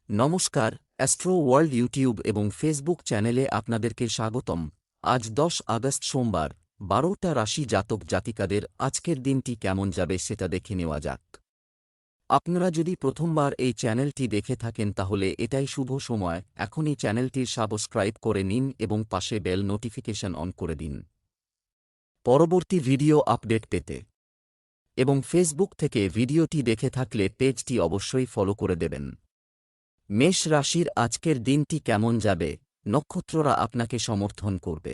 নমস্কার, astro world YouTube এবং Facebook চ্যানেলে আপনাদেরকে স্বাগতম। আজ 10 আগস্ট সোমবার, 12টা রাশি জাতক জাতিকাদের আজকের দিনটি কেমন যাবে সেটা দেখে নেওয়া যাক। আপনারা যদি প্রথমবার এই চ্যানেলটি দেখে থাকেন তাহলে এটাই শুভ সময়, এখনই চ্যানেলটির সাবস্ক্রাইব করে নিন এবং পাশে বেল নোটিফিকেশন অন করে দিন পরবর্তী ভিডিও আপডেট পেতে। এবং ফেসবুক থেকে ভিডিওটি দেখে থাকলে পেজটি অবশ্যই ফলো করে দেবেন। মেষ রাশির আজকের দিনটি কেমন যাবে? নক্ষত্ররা আপনাকে সমর্থন করবে।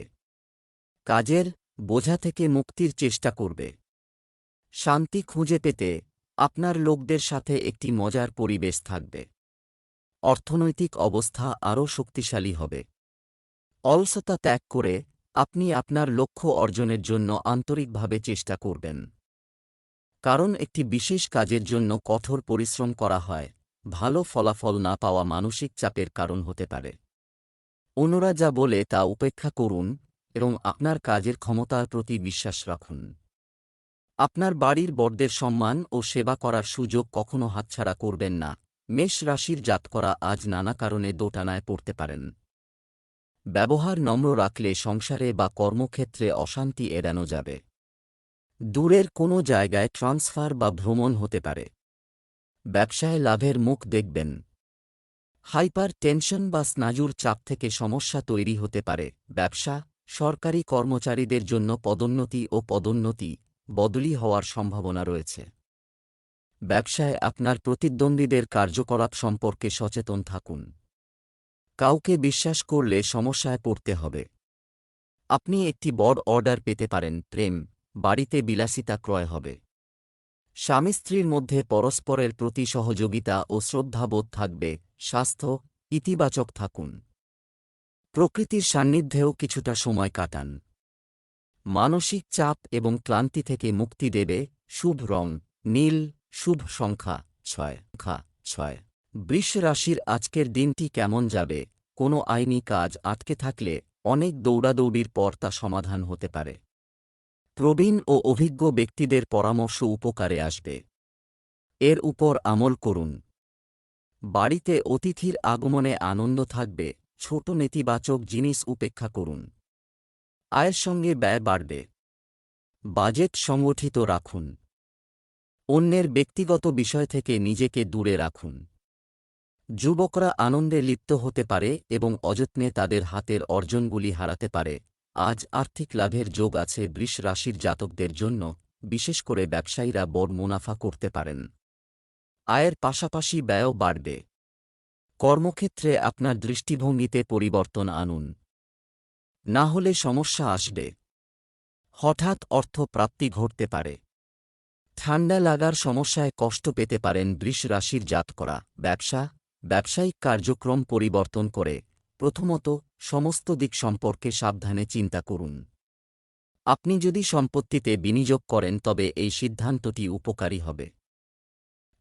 কাজের বোঝা থেকে মুক্তির চেষ্টা করবে। শান্তি খুঁজে পেতে আপনার লোকদের সাথে একটি মজার পরিবেশ থাকবে। অর্থনৈতিক অবস্থা আরও শক্তিশালী হবে। অলসতা ত্যাগ করে আপনি আপনার লক্ষ্য অর্জনের জন্য আন্তরিকভাবে চেষ্টা করবেন। কারণ একটি বিশেষ কাজের জন্য কঠোর পরিশ্রম করা হয়, ভালো ফলাফল না পাওয়া মানসিক চাপের কারণ হতে পারে। অন্যরা যা বলে তা উপেক্ষা করুন এবং আপনার কাজের ক্ষমতার প্রতি বিশ্বাস রাখুন। আপনার বাড়ির বড়দের সম্মান ও সেবা করার সুযোগ কখনো হাতছাড়া করবেন না। মেষ রাশির জাতকরা আজ নানা কারণে দোটানায় পড়তে পারেন। ব্যবহার নম্র রাখলে সংসারে বা কর্মক্ষেত্রে অশান্তি এড়ানো যাবে। দূরের কোনো জায়গায় ট্রান্সফার বা ভ্রমণ হতে পারে। ব্যবসায় লাভের মুখ দেখবেন। হাইপার টেনশন বা স্নায়ুর চাপ থেকে সমস্যা তৈরি হতে পারে। ব্যবসা, সরকারি কর্মচারীদের জন্য পদোন্নতি বদলি হওয়ার সম্ভাবনা রয়েছে। ব্যবসায় আপনার প্রতিদ্বন্দ্বীদের কার্যকলাপ সম্পর্কে সচেতন থাকুন। কাউকে বিশ্বাস করলে সমস্যায় পড়তে হবে। আপনি একটি বড় অর্ডার পেতে পারেন। প্রেম, বাড়িতে বিলাসিতা ক্রয় হবে। স্বামী স্ত্রীর মধ্যে পরস্পরের প্রতি সহযোগিতা ও শ্রদ্ধাবোধ থাকবে। স্বাস্থ্য ইতিবাচক থাকুন। প্রকৃতির সান্নিধ্যেও কিছুটা সময় কাটান। মানসিক চাপ এবং ক্লান্তি থেকে মুক্তি দেবে। শুভ রং নীল, শুভ সংখ্যা 6। বৃষ রাশির আজকের দিনটি কেমন যাবে? কোনো আইনি কাজ আটকে থাকলে অনেক দৌড়াদৌড়ির পর তা সমাধান হতে পারে। প্রবীণ ও অভিজ্ঞ ব্যক্তিদের পরামর্শ উপকারে আসবে। এর উপর আমল করুন। বাড়িতে অতিথির আগমনে আনন্দ থাকবে। ছোট নেতিবাচক জিনিস উপেক্ষা করুন। আয়ের সঙ্গে ব্যয় বাড়বে। বাজেট সংগঠিত রাখুন। অন্যের ব্যক্তিগত বিষয় থেকে নিজেকে দূরে রাখুন। যুবকরা আনন্দে লিপ্ত হতে পারে এবং অযত্নে তাদের হাতের অর্জনগুলি হারাতে পারে। আজ আর্থিক লাভের যোগ আছে বৃষ রাশির জাতকদের জন্য, বিশেষ করে ব্যবসায়ীরা বড় মুনাফা করতে পারেন। আয়ের পাশাপাশি ব্যয়ও বাড়বে। কর্মক্ষেত্রে আপনার দৃষ্টিভঙ্গিতে পরিবর্তন আনুন, না হলে সমস্যা আসবে। হঠাৎ অর্থ প্রাপ্তি ঘটতে পারে। ঠান্ডা লাগার সমস্যায় কষ্ট পেতে পারেন বৃষ রাশির জাতকরা। ব্যবসায়িক কার্যক্রম পরিবর্তন করে প্রথমত সমস্ত দিক সম্পর্কে সাবধানে চিন্তা করুন। আপনি যদি সম্পত্তিতে বিনিয়োগ করেন তবে এই সিদ্ধান্তটি উপকারী হবে।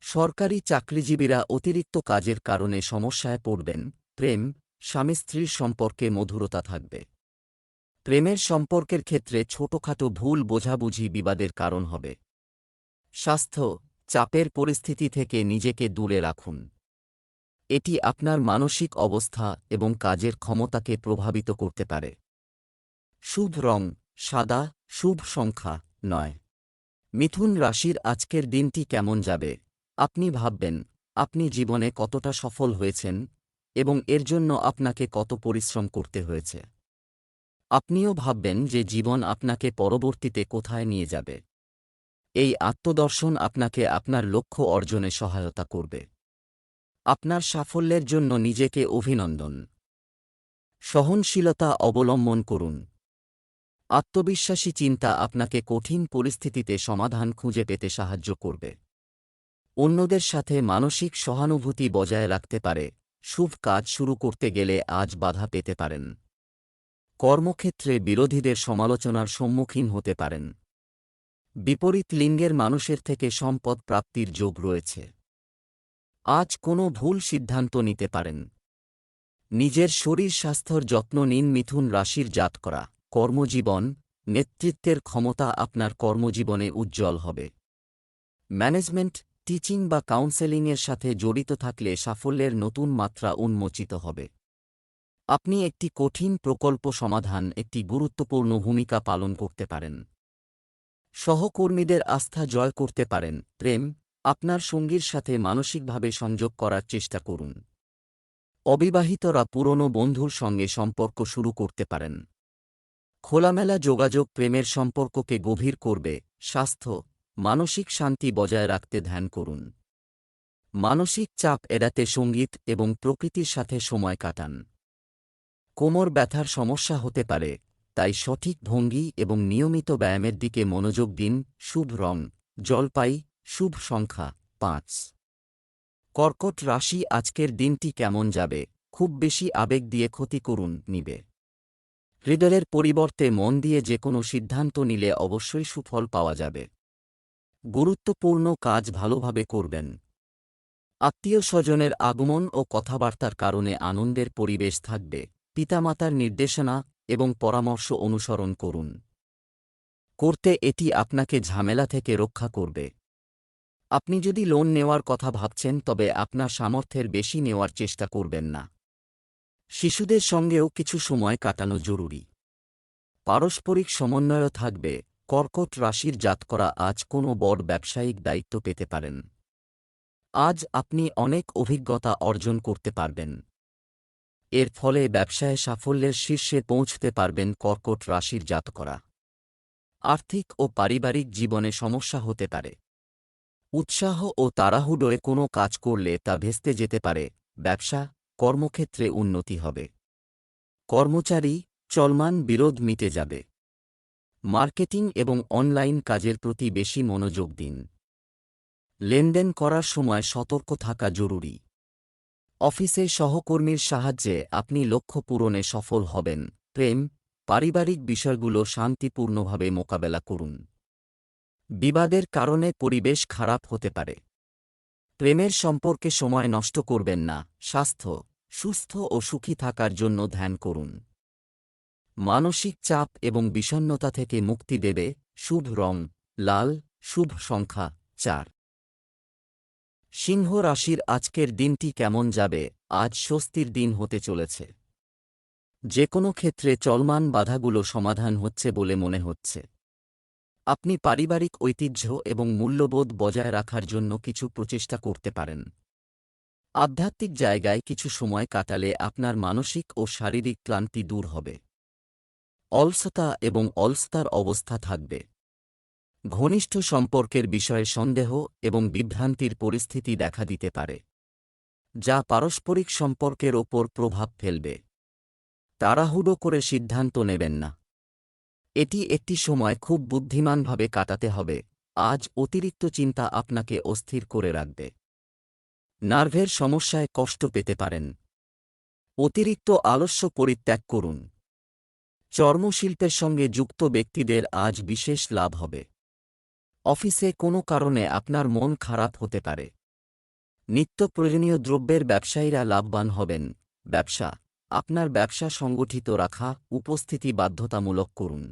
সরকারি চাকরিজীবীরা অতিরিক্ত কাজের কারণে সমস্যায় পড়বেন। প্রেম, স্বামী স্ত্রীর সম্পর্কে মধুরতা থাকবে। প্রেমের সম্পর্কের ক্ষেত্রে ছোটখাটো ভুল বোঝাবুঝি বিবাদের কারণ হবে। স্বাস্থ্য, চাপের পরিস্থিতি থেকে নিজেকে দূরে রাখুন। এটি আপনার মানসিক অবস্থা এবং কাজের ক্ষমতাকে প্রভাবিত করতে পারে। শুভ রং সাদা, শুভ সংখ্যা 9। মিথুন রাশির আজকের দিনটি কেমন যাবে? আপনি ভাববেন আপনি জীবনে কতটা সফল হয়েছেন এবং এর জন্য আপনাকে কত পরিশ্রম করতে হয়েছে। আপনিও ভাববেন যে জীবন আপনাকে পরবর্তীতে কোথায় নিয়ে যাবে। এই আত্মদর্শন আপনাকে আপনার লক্ষ্য অর্জনে সহায়তা করবে। আপনার সাফল্যের জন্য নিজেকে অভিনন্দন। সহনশীলতা অবলম্বন করুন। আত্মবিশ্বাসী চিন্তা আপনাকে কঠিন পরিস্থিতিতে সমাধান খুঁজে পেতে সাহায্য করবে। অন্যদের সাথে মানসিক সহানুভূতি বজায় রাখতে পারে। শুভ কাজ শুরু করতে গেলে আজ বাধা পেতে পারেন। কর্মক্ষেত্রে বিরোধীদের সমালোচনার সম্মুখীন হতে পারেন। বিপরীত লিঙ্গের মানুষের থেকে সম্পদ প্রাপ্তির যোগ রয়েছে। আজ কোনো ভুল সিদ্ধান্ত নিতে পারেন। নিজের শরীর স্বাস্থ্যর যত্ন নিন। মিথুন রাশির জাতকরা কর্মজীবন, নেতৃত্বের ক্ষমতা আপনার কর্মজীবনে উজ্জ্বল হবে। ম্যানেজমেন্ট টিচিং বা কাউন্সেলিংয়ের সাথে জড়িত থাকলে সাফল্যের নতুন মাত্রা উন্মোচিত হবে। আপনি একটি কঠিন প্রকল্প সমাধান একটি গুরুত্বপূর্ণ ভূমিকা পালন করতে পারেন। সহকর্মীদের আস্থা জয় করতে পারেন। প্রেম, আপনার সঙ্গীর সাথে মানসিকভাবে সংযোগ করার চেষ্টা করুন। অবিবাহিতরা পুরনো বন্ধুর সঙ্গে সম্পর্ক শুরু করতে পারেন। খোলামেলা যোগাযোগ প্রেমের সম্পর্ককে গভীর করবে। স্বাস্থ্য, মানসিক শান্তি বজায় রাখতে ধ্যান করুন। মানসিক চাপ এড়াতে সঙ্গীত এবং প্রকৃতির সাথে সময় কাটান। কোমর ব্যথার সমস্যা হতে পারে, তাই সঠিক ভঙ্গি এবং নিয়মিত ব্যায়ামের দিকে মনোযোগ দিন। শুভ রং জলপাই, শুভ সংখ্যা ৫। কর্কট রাশি, আজকের দিনটি কেমন যাবে? খুব বেশি আবেগ দিয়ে ক্ষতি করুন নিবে। হৃদয়ের পরিবর্তে মন দিয়ে যে কোনো সিদ্ধান্ত নিলে অবশ্যই সুফল পাওয়া যাবে। গুরুত্বপূর্ণ কাজ ভালোভাবে করবেন। আত্মীয় স্বজনের আগমন ও কথাবার্তার কারণে আনন্দের পরিবেশ থাকবে। পিতামাতার নির্দেশনা এবং পরামর্শ অনুসরণ করুন। এটি আপনাকে ঝামেলা থেকে রক্ষা করবে। আপনি যদি লোন নেওয়ার কথা ভাবছেন তবে আপনার সামর্থ্যের বেশি নেওয়ার চেষ্টা করবেন না। শিশুদের সঙ্গেও কিছু সময় কাটানো জরুরি। পারস্পরিক সমন্বয় থাকবে। কর্কট রাশির জাতকরা আজ কোনো বড় ব্যবসায়িক দায়িত্ব পেতে পারেন। আজ আপনি অনেক অভিজ্ঞতা অর্জন করতে পারবেন। এর ফলে ব্যবসায় সাফল্যের শীর্ষে পৌঁছতে পারবেন। কর্কট রাশির জাতকরা আর্থিক ও পারিবারিক জীবনে সমস্যা হতে পারে। উৎসাহ ও তাড়াহুড়োয় কোনো কাজ করলে তা ভেস্তে যেতে পারে। ব্যবসা, কর্মক্ষেত্রে উন্নতি হবে। কর্মচারী, চলমান বিরোধ মিটে যাবে। মার্কেটিং এবং অনলাইন কাজের প্রতি বেশি মনোযোগ দিন। লেনদেন করার সময় সতর্ক থাকা জরুরি। অফিসে সহকর্মীর সাহায্যে আপনি লক্ষ্য পূরণে সফল হবেন। প্রেম, পারিবারিক বিষয়গুলো শান্তিপূর্ণভাবে মোকাবেলা করুন। বিবাদের কারণে পরিবেশ খারাপ হতে পারে। প্রেমের সম্পর্কে সময় নষ্ট করবেন না। স্বাস্থ্য, সুস্থ ও সুখী থাকার জন্য ধ্যান করুন। মানসিক চাপ এবং বিষণ্ণতা থেকে মুক্তি দেবে। শুভ রং লাল, শুভ সংখ্যা ৪। সিংহ রাশির আজকের দিনটি কেমন যাবে? আজ স্বস্তির দিন হতে চলেছে। যে কোনো ক্ষেত্রে চলমান বাধাগুলো সমাধান হচ্ছে বলে মনে হচ্ছে। আপনি পারিবারিক ঐতিহ্য এবং মূল্যবোধ বজায় রাখার জন্য কিছু প্রচেষ্টা করতে পারেন। আধ্যাত্মিক জায়গায় কিছু সময় কাটালে আপনার মানসিক ও শারীরিক ক্লান্তি দূর হবে। অলসতা এবং অলসতার অবস্থা থাকবে। ঘনিষ্ঠ সম্পর্কের বিষয়ে সন্দেহ এবং বিভ্রান্তির পরিস্থিতি দেখা দিতে পারে, যা পারস্পরিক সম্পর্কের ওপর প্রভাব ফেলবে। তাড়াহুড়ো করে সিদ্ধান্ত নেবেন না। এটি একটি সময় খুব বুদ্ধিমানভাবে কাটাতে হবে। আজ অতিরিক্ত চিন্তা আপনাকে অস্থির করে রাখবে। নার্ভের সমস্যায় কষ্ট পেতে পারেন। অতিরিক্ত আলস্য পরিত্যাগ করুন। চর্মশিল্পের সঙ্গে যুক্ত ব্যক্তিদের আজ বিশেষ লাভ হবে। অফিসে কোনো কারণে আপনার মন খারাপ হতে পারে। নিত্য প্রয়োজনীয় দ্রব্যের ব্যবসায়ীরা লাভবান হবেন। ব্যবসা, আপনার ব্যবসা সংগঠিত রাখা, উপস্থিতি বাধ্যতামূলক করুন।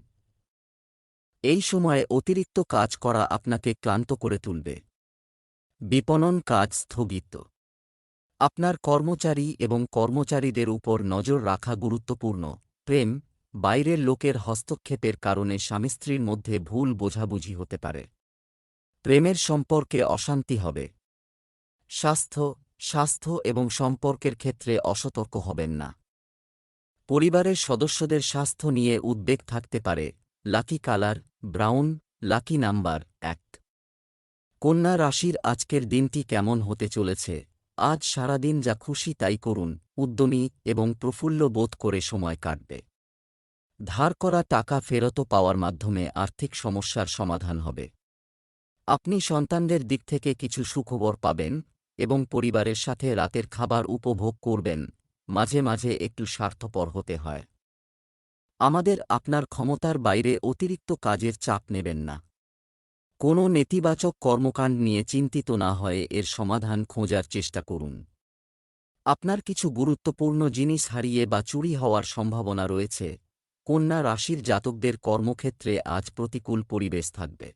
এই সময়ে অতিরিক্ত কাজ করা আপনাকে ক্লান্ত করে তুলবে। বিপণন কাজ স্থগিত। আপনার কর্মচারী এবং কর্মচারীদের উপর নজর রাখা গুরুত্বপূর্ণ। প্রেম, বাইরের লোকের হস্তক্ষেপের কারণে স্বামী স্ত্রীর মধ্যে ভুল বোঝাবুঝি হতে পারে। প্রেমের সম্পর্কে অশান্তি হবে। স্বাস্থ্য এবং সম্পর্কের ক্ষেত্রে অসতর্ক হবেন না। পরিবারের সদস্যদের স্বাস্থ্য নিয়ে উদ্বেগ থাকতে পারে। Lucky colour brown, lucky number ১। কন্যা রাশির আজকের দিনটি কেমন হতে চলেছে? আজ সারাদিন যা খুশি তাই করুন। উদ্যমী এবং প্রফুল্ল বোধ করে সময় কাটবে। ধার করা টাকা ফেরত পাওয়ার মাধ্যমে আর্থিক সমস্যার সমাধান হবে। আপনি সন্তানদের দিক থেকে কিছু সুখবর পাবেন এবং পরিবারের সাথে রাতের খাবার উপভোগ করবেন। মাঝে মাঝে একটু স্বার্থপর হতে হয়। আমাদের আপনার ক্ষমতার বাইরে অতিরিক্ত কাজের চাপ নেবেন না। কোনো নেতিবাচক কর্মকাণ্ড নিয়ে চিন্তিত না হয়ে এর সমাধান খোঁজার চেষ্টা করুন। আপনার কিছু গুরুত্বপূর্ণ জিনিস হারিয়ে বা চুরি হওয়ার সম্ভাবনা রয়েছে। কন্যা রাশির জাতকদের কর্মক্ষেত্রে আজ প্রতিকূল পরিবেশ থাকবে।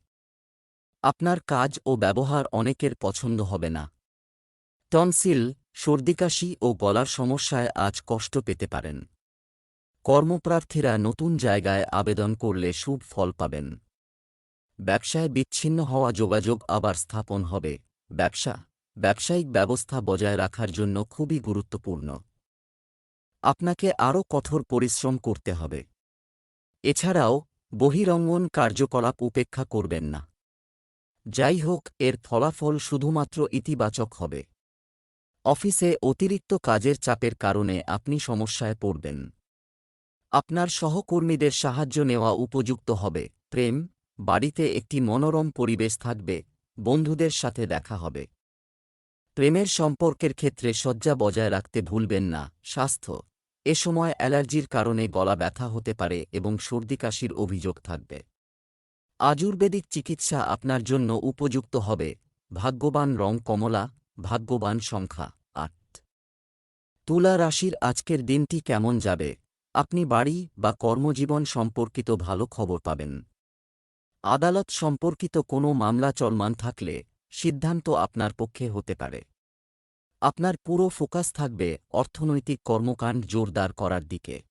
আপনার কাজ ও ব্যবহার অনেকের পছন্দ হবে না। টনসিল, সর্দিকাশি ও গলার সমস্যায় আজ কষ্ট পেতে পারেন। কর্মপ্রার্থীরা নতুন জায়গায় আবেদন করলে শুভ ফল পাবেন। ব্যবসায় বিচ্ছিন্ন হওয়া যোগাযোগ আবার স্থাপন হবে। ব্যবসায়িক ব্যবস্থা বজায় রাখার জন্য খুবই গুরুত্বপূর্ণ। আপনাকে আরও কঠোর পরিশ্রম করতে হবে। এছাড়াও বহিরঙ্গন কার্যকলাপ উপেক্ষা করবেন না। যাই হোক, এর ফলাফল শুধুমাত্র ইতিবাচক হবে। অফিসে অতিরিক্ত কাজের চাপের কারণে আপনি সমস্যায় পড়বেন। আপনার সহকর্মীদের সাহায্য নেওয়া উপযুক্ত হবে। বাড়িতে একটি মনোরম পরিবেশ থাকবে। বন্ধুদের সাথে দেখা হবে। প্রেমের সম্পর্কের ক্ষেত্রে সজ্জা বজায় রাখতে ভুলবেন না। স্বাস্থ্য, এ সময় অ্যালার্জির কারণে গলা ব্যথা হতে পারে এবং সর্দিকাশির অভিযোগ থাকবে। আয়ুর্বেদিক চিকিৎসা আপনার জন্য উপযুক্ত হবে। ভাগ্যবান রং কমলা, ভাগ্যবান সংখ্যা ৮। তুলা রাশির আজকের দিনটি কেমন যাবে? আপনি বাড়ি বা কর্মজীবন সম্পর্কিত ভালো খবর পাবেন। আদালত সম্পর্কিত কোনো মামলা চলমান থাকলে সিদ্ধান্ত আপনার পক্ষে হতে পারে। আপনার পুরো ফোকাস থাকবে অর্থনৈতিক কর্মকাণ্ড জোরদার করার দিকে।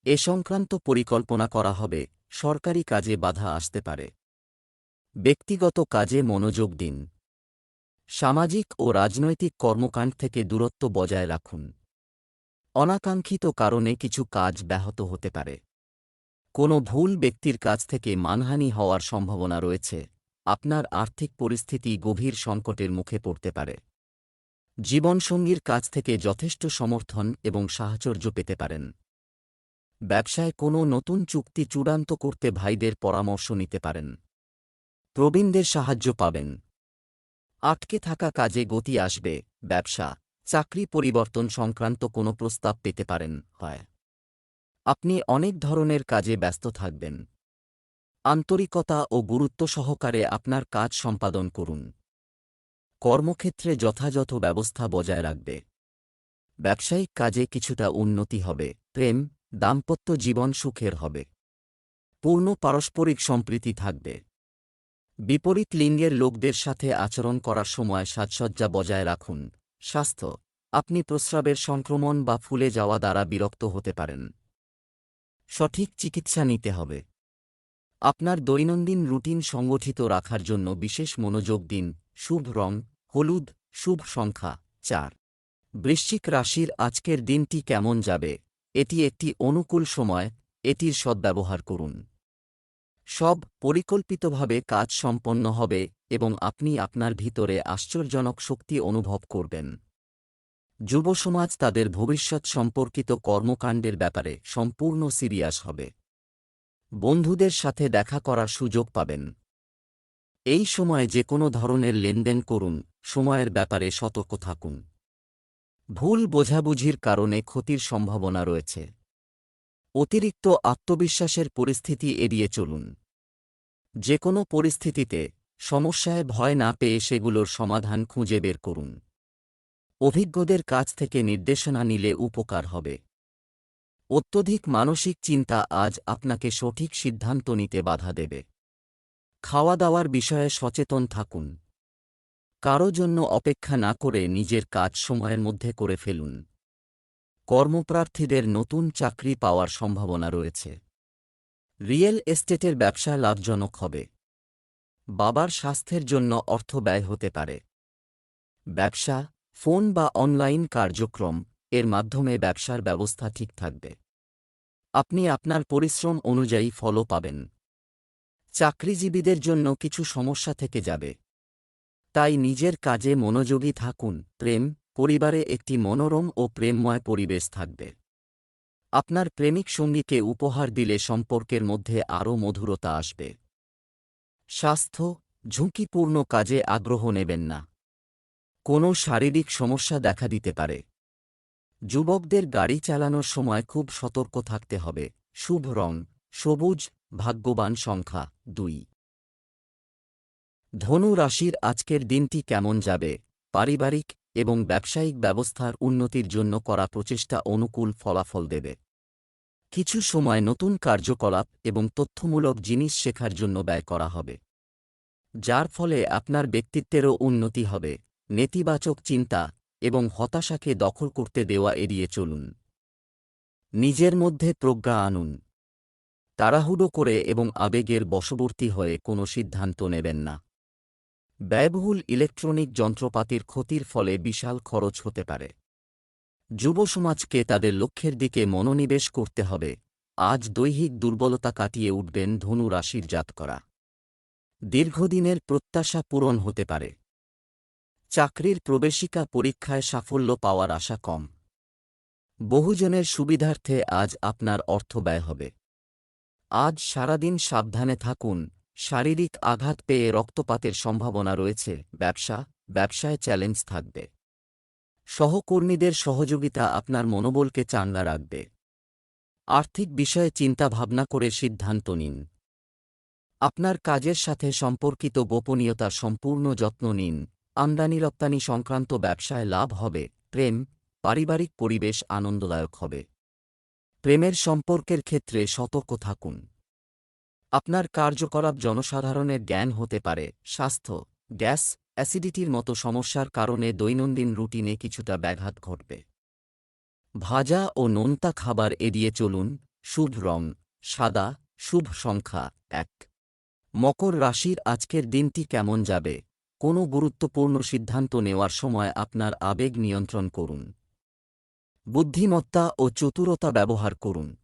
এ সংক্রান্ত পরিকল্পনা করা হবে। সরকারি কাজে বাধা আসতে পারে। ব্যক্তিগত কাজে মনোযোগ দিন। সামাজিক ও রাজনৈতিক কর্মকাণ্ড থেকে দূরত্ব বজায় রাখুন। অনাকাঙ্ক্ষিত কারণে কিছু কাজ ব্যাহত হতে পারে। কোনো ভুল ব্যক্তির কাছ থেকে মানহানি হওয়ার সম্ভাবনা রয়েছে। আপনার আর্থিক পরিস্থিতি গভীর সংকটের মুখে পড়তে পারে। জীবনসঙ্গীর কাছ থেকে যথেষ্ট সমর্থন এবং সাহচর্য পেতে পারেন। ব্যবসায় কোনো নতুন চুক্তি চূড়ান্ত করতে ভাইদের পরামর্শ নিতে পারেন। প্রবীণদের সাহায্য পাবেন। আটকে থাকা কাজে গতি আসবে। ব্যবসা, চাকরি পরিবর্তন সংক্রান্ত কোনো প্রস্তাব পেতে পারেন। আপনি অনেক ধরনের কাজে ব্যস্ত থাকবেন। আন্তরিকতা ও গুরুত্ব সহকারে আপনার কাজ সম্পাদন করুন। কর্মক্ষেত্রে যথাযথ ব্যবস্থা বজায় রাখবে। ব্যবসায়িক কাজে কিছুটা উন্নতি হবে। দাম্পত্য জীবন সুখের হবে। পূর্ণ পারস্পরিক সম্প্রীতি থাকবে। বিপরীত লিঙ্গের লোকদের সাথে আচরণ করার সময় সাজসজ্জা বজায় রাখুন। স্বাস্থ্য, আপনি প্রস্রাবের সংক্রমণ বা ফুলে যাওয়া দ্বারা বিরক্ত হতে পারেন। সঠিক চিকিৎসা নিতে হবে। আপনার দৈনন্দিন রুটিন সংগঠিত রাখার জন্য বিশেষ মনোযোগ দিন। শুভ রং হলুদ, শুভ সংখ্যা ৪। বৃশ্চিক রাশির আজকের দিনটি কেমন যাবে? এটি একটি অনুকূল সময়, এটির সদ্ব্যবহার করুন। সব পরিকল্পিতভাবে কাজ সম্পন্ন হবে এবং আপনি আপনার ভিতরে আশ্চর্যজনক শক্তি অনুভব করবেন। যুবসমাজ তাদের ভবিষ্যৎ সম্পর্কিত কর্মকাণ্ডের ব্যাপারে সম্পূর্ণ সিরিয়াস হবে। বন্ধুদের সাথে দেখা করার সুযোগ পাবেন। এই সময়ে যে কোনো ধরনের লেনদেন করুন। সময়ের ব্যাপারে সতর্ক থাকুন। ভুল বোঝাবুঝির কারণে ক্ষতির সম্ভাবনা রয়েছে। অতিরিক্ত আত্মবিশ্বাসের পরিস্থিতি এড়িয়ে চলুন। যে কোনো পরিস্থিতিতে সমস্যায় ভয় না পেয়ে সেগুলোর সমাধান খুঁজে বের করুন। অভিজ্ঞদের কাছ থেকে নির্দেশনা নিলে উপকার হবে। অত্যধিক মানসিক চিন্তা আজ আপনাকে সঠিক সিদ্ধান্ত নিতে বাধা দেবে। খাওয়া দাওয়ার বিষয়ে সচেতন থাকুন। কারো জন্য অপেক্ষা না করে নিজের কাজ সময়ের মধ্যে করে ফেলুন। কর্মপ্রার্থীদের নতুন চাকরি পাওয়ার সম্ভাবনা রয়েছে। রিয়েল এস্টেটের ব্যবসা লাভজনক হবে। বাবার স্বাস্থ্যের জন্য অর্থ ব্যয় হতে পারে। ব্যবসা, ফোন বা অনলাইন কার্যক্রম এর মাধ্যমে ব্যবসার ব্যবস্থা ঠিক থাকবে। আপনি আপনার পরিশ্রম অনুযায়ী ফলও পাবেন। চাকরিজীবীদের জন্য কিছু সমস্যা থেকে যাবে। তাই নিজের কাজে মনোযোগী থাকুন। পরিবারে একটি মনোরম ও প্রেমময় পরিবেশ থাকবে। আপনার প্রেমিক সঙ্গীকে উপহার দিলে সম্পর্কের মধ্যে আরও মধুরতা আসবে। স্বাস্থ্য, ঝুঁকিপূর্ণ কাজে আগ্রহ নেবেন না। কোনো শারীরিক সমস্যা দেখা দিতে পারে। যুবকদের গাড়ি চালানোর সময় খুব সতর্ক থাকতে হবে। শুভ রং সবুজ, ভাগ্যবান সংখ্যা ২। ধনু রাশির আজকের দিনটি কেমন যাবে? পারিবারিক এবং ব্যবসায়িক ব্যবস্থার উন্নতির জন্য করা প্রচেষ্টা অনুকূল ফলাফল দেবে। কিছু সময় নতুন কার্যকলাপ এবং তথ্যমূলক জিনিস শেখার জন্য ব্যয় করা হবে। যার ফলে আপনার ব্যক্তিত্বেরও উন্নতি হবে। নেতিবাচক চিন্তা এবং হতাশাকে দখল করতে দেওয়া এড়িয়ে চলুন। নিজের মধ্যে প্রজ্ঞা আনুন। তাড়াহুড়ো করে এবং আবেগের বশবর্তী হয়ে কোনো সিদ্ধান্ত নেবেন না। ব্যয়বহুল ইলেকট্রনিক যন্ত্রপাতির ক্ষতির ফলে বিশাল খরচ হতে পারে। যুব সমাজকে তাদের লক্ষ্যের দিকে মনোনিবেশ করতে হবে। আজ দৈহিক দুর্বলতা কাটিয়ে উঠবেন ধনু রাশির জাতকরা। দীর্ঘদিনের প্রত্যাশা পূরণ হতে পারে। চাকরির প্রবেশিকা পরীক্ষায় সাফল্য পাওয়ার আশা কম। বহুজনের সুবিধার্থে আজ আপনার অর্থ ব্যয় হবে। আজ সারাদিন সাবধানে থাকুন। শারীরিক আঘাত পেয়ে রক্তপাতের সম্ভাবনা রয়েছে। ব্যবসায় চ্যালেঞ্জ থাকবে। সহকর্মীদের সহযোগিতা আপনার মনোবলকে চাঙ্গা রাখবে। আর্থিক বিষয়ে চিন্তা ভাবনা করে সিদ্ধান্ত নিন। আপনার কাজের সাথে সম্পর্কিত গোপনীয়তার সম্পূর্ণ যত্ন নিন। আমদানি রপ্তানি সংক্রান্ত ব্যবসায় লাভ হবে। পারিবারিক পরিবেশ আনন্দদায়ক হবে। প্রেমের সম্পর্কের ক্ষেত্রে সতর্ক থাকুন। আপনার কার্যকলাপ জনসাধারণের জ্ঞান হতে পারে। স্বাস্থ্য, গ্যাস, অ্যাসিডিটির মতো সমস্যার কারণে দৈনন্দিন রুটিনে কিছুটা ব্যাঘাত ঘটবে। ভাজা ও নোনতা খাবার এড়িয়ে চলুন। শুভ রং সাদা। শুভ সংখ্যা ১। মকর রাশির আজকের দিনটি কেমন যাবে? কোনো গুরুত্বপূর্ণ সিদ্ধান্ত নেওয়ার সময় আপনার আবেগ নিয়ন্ত্রণ করুন। বুদ্ধিমত্তা ও চতুরতা ব্যবহার করুন।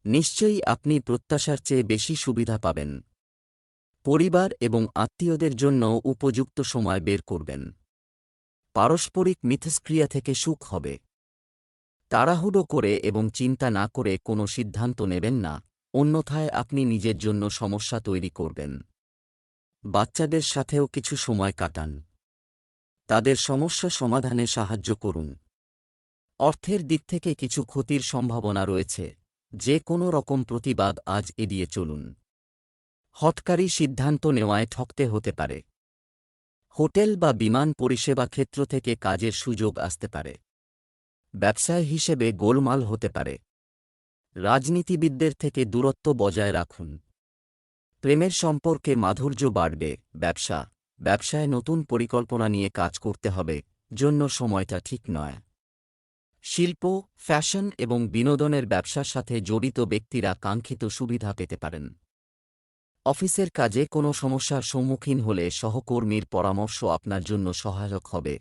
নিশ্চয়ই আপনি প্রত্যাশার চেয়ে বেশি সুবিধা পাবেন। পরিবার এবং আত্মীয়দের জন্য উপযুক্ত সময় বের করবেন। পারস্পরিক মিথস্ক্রিয়া থেকে সুখ হবে। তাড়াহুড়ো করে এবং চিন্তা না করে কোনো সিদ্ধান্ত নেবেন না, অন্যথায় আপনি নিজের জন্য সমস্যা তৈরি করবেন। বাচ্চাদের সাথেও কিছু সময় কাটান। তাদের সমস্যা সমাধানে সাহায্য করুন। অর্থের দিক থেকে কিছু ক্ষতির সম্ভাবনা রয়েছে। যে কোনো রকম প্রতিবাদ আজ এড়িয়ে চলুন। হঠকারী সিদ্ধান্ত নেওয়ায় ঠকতে হতে পারে। হোটেল বা বিমান পরিষেবা ক্ষেত্র থেকে কাজের সুযোগ আসতে পারে। ব্যবসায় হিসেবে গোলমাল হতে পারে। রাজনীতিবিদদের থেকে দূরত্ব বজায় রাখুন। প্রেমের সম্পর্কে মাধুর্য বাড়বে। ব্যবসায় নতুন পরিকল্পনা নিয়ে কাজ করতে হবে, জন্য সময়টা ঠিক নয়। শিল্প, ফ্যাশন এবং বিনোদনের ব্যবসার সাথে জড়িত ব্যক্তিরা কাঙ্ক্ষিত সুবিধা পেতে পারেন। অফিসের কাজে কোনো সমস্যার সম্মুখীন হলে সহকর্মীর পরামর্শ আপনার জন্য সহায়ক হবে।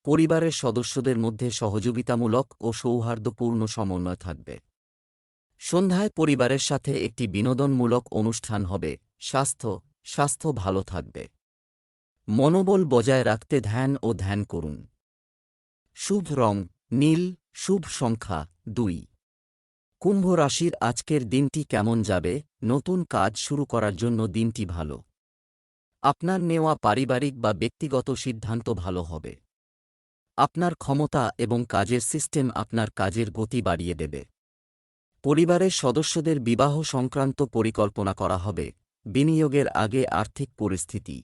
পরিবারের সদস্যদের মধ্যে সহযোগিতামূলক ও সৌহার্দ্যপূর্ণ সমন্বয় থাকবে। সন্ধ্যায় পরিবারের সাথে একটি বিনোদনমূলক অনুষ্ঠান হবে। স্বাস্থ্য ভালো থাকবে। মনোবল বজায় রাখতে ধ্যান করুন। শুভ রং নীল। শুভ সংখ্যা ২। কুম্ভ রাশির আজকের দিনটি কেমন যাবে? নতুন কাজ শুরু করার জন্য দিনটি ভালো। আপনার নেওয়া পারিবারিক বা ব্যক্তিগত সিদ্ধান্ত ভালো হবে। আপনার ক্ষমতা এবং কাজের সিস্টেম আপনার কাজের গতি বাড়িয়ে দেবে। পরিবারের সদস্যদের বিবাহ সংক্রান্ত পরিকল্পনা করা হবে। বিনিয়োগের আগে আর্থিক পরিস্থিতি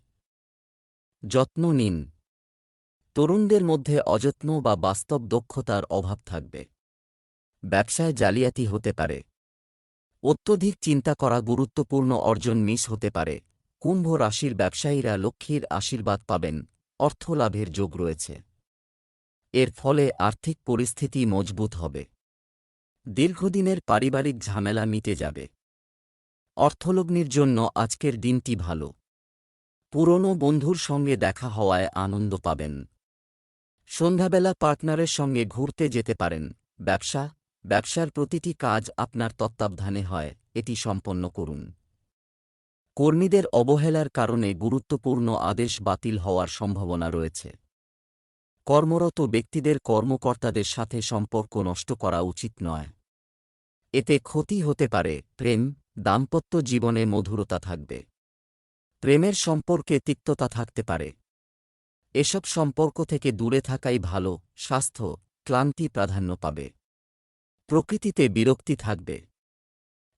যত্ন নিন। তরুণদের মধ্যে অযত্ন বা বাস্তব দক্ষতার অভাব থাকবে। ব্যবসায় জালিয়াতি হতে পারে। অত্যধিক চিন্তা করা গুরুত্বপূর্ণ অর্জন মিস হতে পারে। কুম্ভ রাশির ব্যবসায়ীরা লক্ষ্মীর আশীর্বাদ পাবেন। অর্থলাভের যোগ রয়েছে। এর ফলে আর্থিক পরিস্থিতি মজবুত হবে। দীর্ঘদিনের পারিবারিক ঝামেলা মিটে যাবে। অর্থলগ্নির জন্য আজকের দিনটি ভালো। পুরনো বন্ধুর সঙ্গে দেখা হওয়ায় আনন্দ পাবেন। সন্ধ্যাবেলা পার্টনারের সঙ্গে ঘুরতে যেতে পারেন। ব্যবসার প্রতিটি কাজ আপনার তত্ত্বাবধানে হয়, এটি সম্পন্ন করুন। কর্মীদের অবহেলার কারণে গুরুত্বপূর্ণ আদেশ বাতিল হওয়ার সম্ভাবনা রয়েছে। কর্মরত ব্যক্তিদের কর্মকর্তাদের সাথে সম্পর্ক নষ্ট করা উচিত নয়। এতে ক্ষতি হতে পারে। দাম্পত্য জীবনে মধুরতা থাকবে। প্রেমের সম্পর্কে তিক্ততা থাকতে পারে। এসব সম্পর্ক থেকে দূরে থাকাই ভালো। স্বাস্থ্য, ক্লান্তি প্রাধান্য পাবে। প্রকৃতিতে বিরক্তি থাকবে।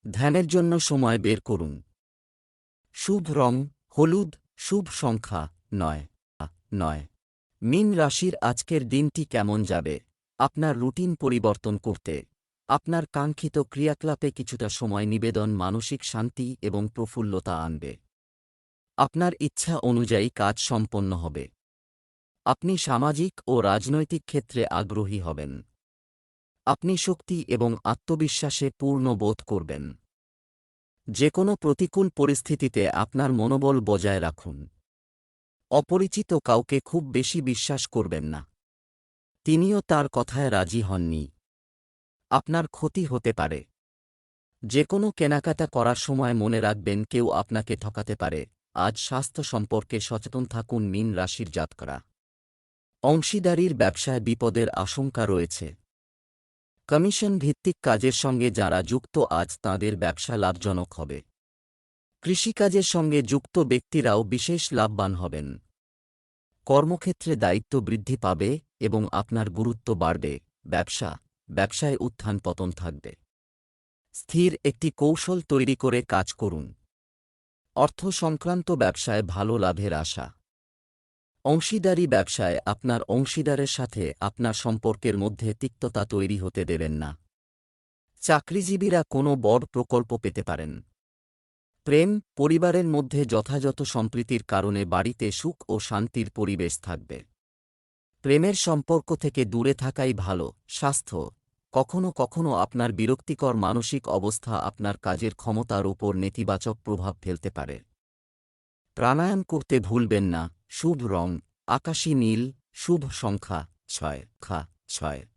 ধ্যানের জন্য সময় বের করুন। শুভ রং হলুদ। শুভ সংখ্যা ৯। মীন রাশির আজকের দিনটি কেমন যাবে? আপনার রুটিন পরিবর্তন করতে আপনার কাঙ্ক্ষিত ক্রিয়াকলাপে কিছুটা সময় নিবেদন মানসিক শান্তি এবং প্রফুল্লতা আনবে। আপনার ইচ্ছা অনুযায়ী কাজ সম্পন্ন হবে। আপনি সামাজিক ও রাজনৈতিক ক্ষেত্রে আগ্রহী হবেন। আপনি শক্তি এবং আত্মবিশ্বাসে পূর্ণ বোধ করবেন। যে কোনো প্রতিকূল পরিস্থিতিতে আপনার মনোবল বজায় রাখুন। অপরিচিত কাউকে খুব বেশি বিশ্বাস করবেন না। তিনিও তার কথায় রাজি হননি। আপনার ক্ষতি হতে পারে। যে কোনো কেনাকাটা করার সময় মনে রাখবেন কেউ আপনাকে ঠকাতে পারে। আজ স্বাস্থ্য সম্পর্কে সচেতন থাকুন। মীন রাশির জাতকরা। অংশীদারির ব্যবসায় বিপদের আশঙ্কা রয়েছে। কমিশন ভিত্তিক কাজের সঙ্গে যারা যুক্ত আজ তাঁদের ব্যবসা লাভজনক হবে। কৃষিকাজের সঙ্গে যুক্ত ব্যক্তিরাও বিশেষ লাভবান হবেন। কর্মক্ষেত্রে দায়িত্ব বৃদ্ধি পাবে এবং আপনার গুরুত্ব বাড়বে। ব্যবসায় উত্থান পতন থাকবে। স্থির একটি কৌশল তৈরি করে কাজ করুন। অর্থ সংক্রান্ত ব্যবসায় ভালো লাভের আশা। অংশীদারি ব্যবসায় আপনার অংশীদারের সাথে আপনার সম্পর্কের মধ্যে তিক্ততা তৈরি হতে দেবেন না। চাকরিজীবীরা কোনো বড় প্রকল্প পেতে পারেন। প্রেম পরিবারের মধ্যে যথাযথ সম্প্রীতির কারণে বাড়িতে সুখ ও শান্তির পরিবেশ থাকবে। প্রেমের সম্পর্ক থেকে দূরে থাকাই ভালো। স্বাস্থ্য কখনো কখনো আপনার বিরক্তিকর মানসিক অবস্থা আপনার কাজের ক্ষমতার উপর নেতিবাচক প্রভাব ফেলতে পারে। প্রাণায়াম করতে ভুলবেন না। শুভ রং আকাশী নীল। শুভ সংখ্যা 6।